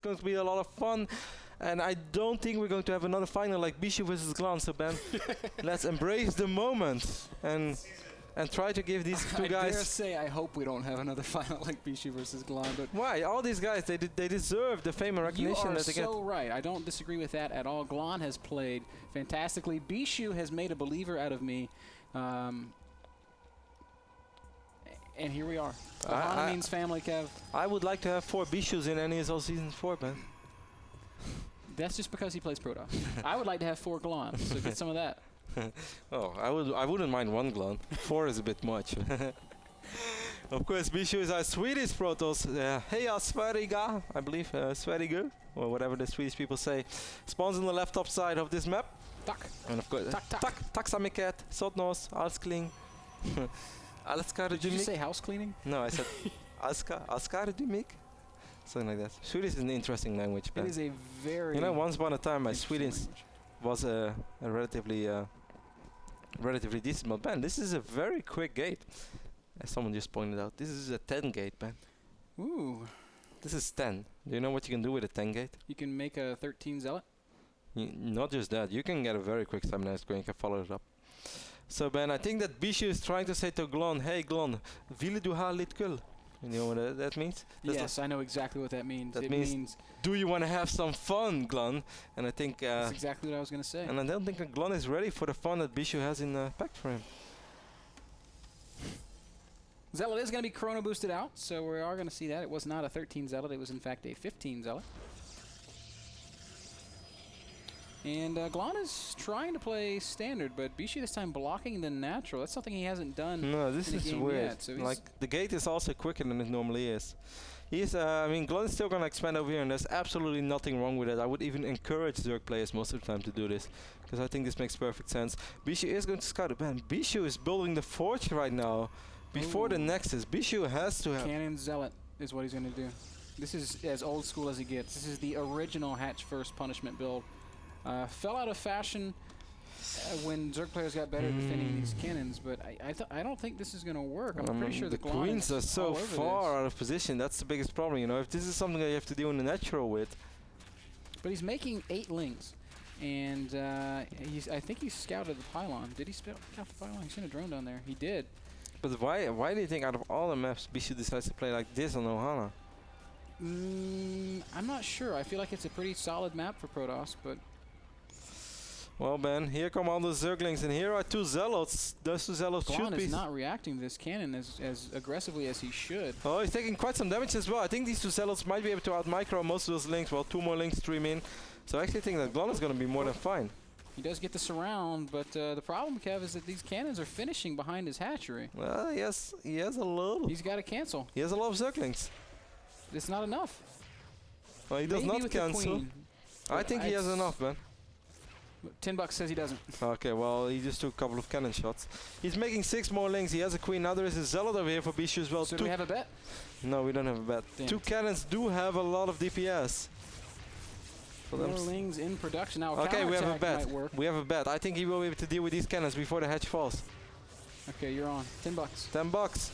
going to be a lot of fun. And I don't think we're going to have another final like Bischu versus Glon. So Ben, let's embrace the moment and try to give these two guys. I dare say I hope we don't have another final like Bischu versus Glon. But why? All these guys, they deserve the fame and recognition that they get. You are so right. I don't disagree with that at all. Glon has played fantastically. Bischu has made a believer out of me. And here we are. Ohana means family, Kev. I would like to have 4 Bischus in NASL Season 4, man. That's just because he plays Protoss. I would like to have 4 Glons, so get some of that. Oh, I wouldn't mind 1 Glon. 4 is a bit much. Of course, Bischu is our Swedish Protoss. Heja Sverige, I believe, Sverige, or whatever the Swedish people say. Spawns on the left top side of this map. Tack. And of course, tack samiket, Sotnos, Alskling. Did you say house cleaning? No, I said Alskardumik. Something like that. Swedish is an interesting language. It is a very... You know, once upon a time, my Swedish was a relatively decent. But Ben, this is a very quick gate. As someone just pointed out, this is a 10 gate, Ben. Ooh. This is 10. Do you know what you can do with a 10 gate? You can make a 13 zealot. Not just that, you can get a very quick stamina score and you can follow it up. So Ben, I think that Bischu is trying to say to Glon, hey Glon, ville du ha lite kul? You know what that means? Yes, I know exactly what that means. That means, do you want to have some fun, Glon? And I think... that's exactly what I was going to say. And I don't think Glon is ready for the fun that Bischu has in packed for him. Zealot is going to be chrono boosted out, so we are going to see that. It was not a 13 Zealot, it was in fact a 15 Zealot. And Glon is trying to play standard, but Bischu this time blocking the natural. That's something he hasn't done. No, this is weird. Yet, so like, the gate is also quicker than it normally is. He's, I mean, Glon is still going to expand over here, and there's absolutely nothing wrong with it. I would even encourage Zerg players most of the time to do this, because I think this makes perfect sense. Bischu is going to scout it. Man, Bischu is building the Forge right now. Before the Nexus, Bischu has to have... Cannon Zealot is what he's going to do. This is as old school as he gets. This is the original Hatch First punishment build. Fell out of fashion when Zerg players got better at defending these cannons, but I don't think this is going to work. I'm pretty sure the Queens are so far out of position. That's the biggest problem, you know. If this is something that you have to deal in the natural with. But he's making 8 lings, and I think he scouted the pylon. Did he scout the pylon? He's seen a drone down there. He did. But why do you think out of all the maps Bischu decides to play like this on Ohana? I'm not sure. I feel like it's a pretty solid map for Protoss, but... Well, Ben, here come all the Zerglings, and here are 2 Zealots. Those 2 Zealots should be... Glon is not reacting to this cannon as aggressively as he should. Oh, he's taking quite some damage as well. I think these 2 Zealots might be able to out-micro most of those links. Well, 2 more links stream in. So I actually think that Glon is going to be more than fine. He does get the surround, but the problem, Kev, is that these cannons are finishing behind his hatchery. Well, he has a little. He's got to cancel. He has a lot of Zerglings. It's not enough. Well, he does not cancel. I think he has enough, man. $10 says he doesn't. Okay, well, he just took a couple of cannon shots. He's making 6 more links. He has a queen. Now there is a Zealot over here for Bischu as well. So do we have a bet? No, we don't have a bet. Damn. 2 cannons do have a lot of DPS. More lings in production. Now, okay, we have a bet. We have a bet. I think he will be able to deal with these cannons before the hatch falls. Okay, you're on. $10. $10.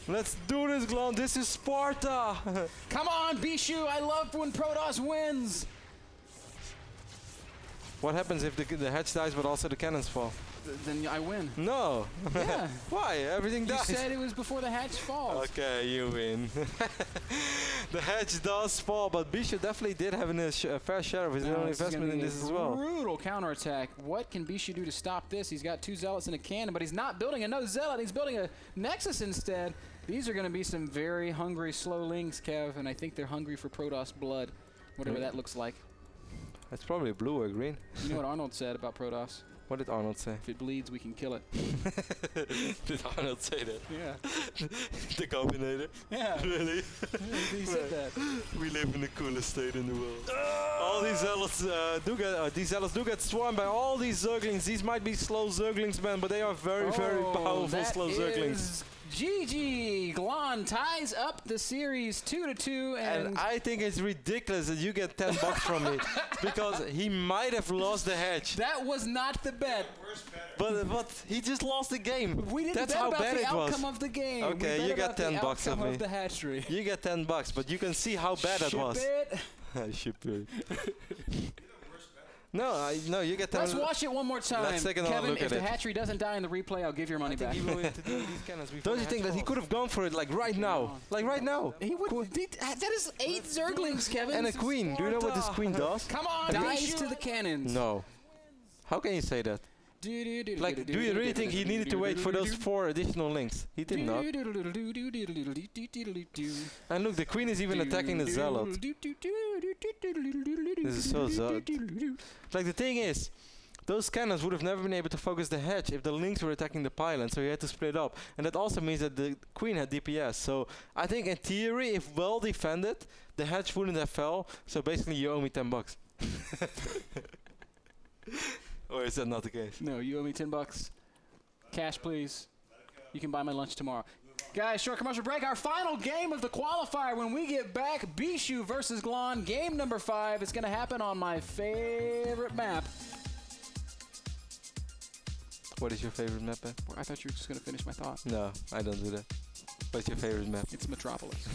Let's do this, Glon. This is Sparta. Come on, Bischu. I love when Protoss wins. What happens if the hatch dies but also the cannons fall? Then I win. No. Yeah. Why? Everything dies. You said it was before the hatch falls. Okay, you win. The hatch does fall, but Bischu definitely did have a fair share of his own investment in this as well. Brutal counterattack. What can Bischu do to stop this? He's got 2 Zealots and a cannon, but he's not building another Zealot. He's building a Nexus instead. These are going to be some very hungry slow lings, Kev, and I think they're hungry for Protoss blood, whatever that looks like. It's probably blue or green. You know what Arnold said about Protoss? What did Arnold say? If it bleeds, we can kill it. Did Arnold say that? Yeah. The Combinator? Yeah. Really? He said that. We live in the coolest state in the world. All these Zealots do get swarmed by all these Zerglings. These might be slow Zerglings, man, but they are very, very powerful slow Zerglings. GG! Glon ties up the series 2-2, And I think it's ridiculous that you get 10 bucks from me because he might have lost the hedge. that was not the bet. But he just lost the game. We didn't That's bet how about bad the it was. outcome of the game. Okay, we bet you get about the 10 bucks of outcome me. of the hatchery. You get 10 bucks, but you can see how bad it was. Ship it. Ship it. No, you get 10. Let's watch it one more time. Let's take another Kevin, look if at the it. hatchery doesn't die in the replay, I'll give your money back. Don't you think that he could have gone for it like right now? Like right now. He would. That is 8 Zerglings, Kevin. And a queen. Do you know what this queen does? Come on, dies to the cannons. No. How can you say that? Like, do you really think he needed to wait for those 4 additional links? He did not. And look, the queen is even attacking the zealot. This is so zealot. Like, the thing is, those cannons would have never been able to focus the hedge if the links were attacking the pylon, so he had to split up. And that also means that the queen had DPS. So I think in theory, if well defended, the hedge wouldn't have fell. So basically, you owe me 10 bucks. Or is that not the case? No, you owe me 10 bucks. Cash, please. You can buy my lunch tomorrow. Guys, short commercial break. Our final game of the qualifier. When we get back, Bischu versus Glon. Game number 5. It's going to happen on my favorite map. What is your favorite map, Ben? I thought you were just going to finish my thought. No, I don't do that. What's your favorite map? It's Metropolis.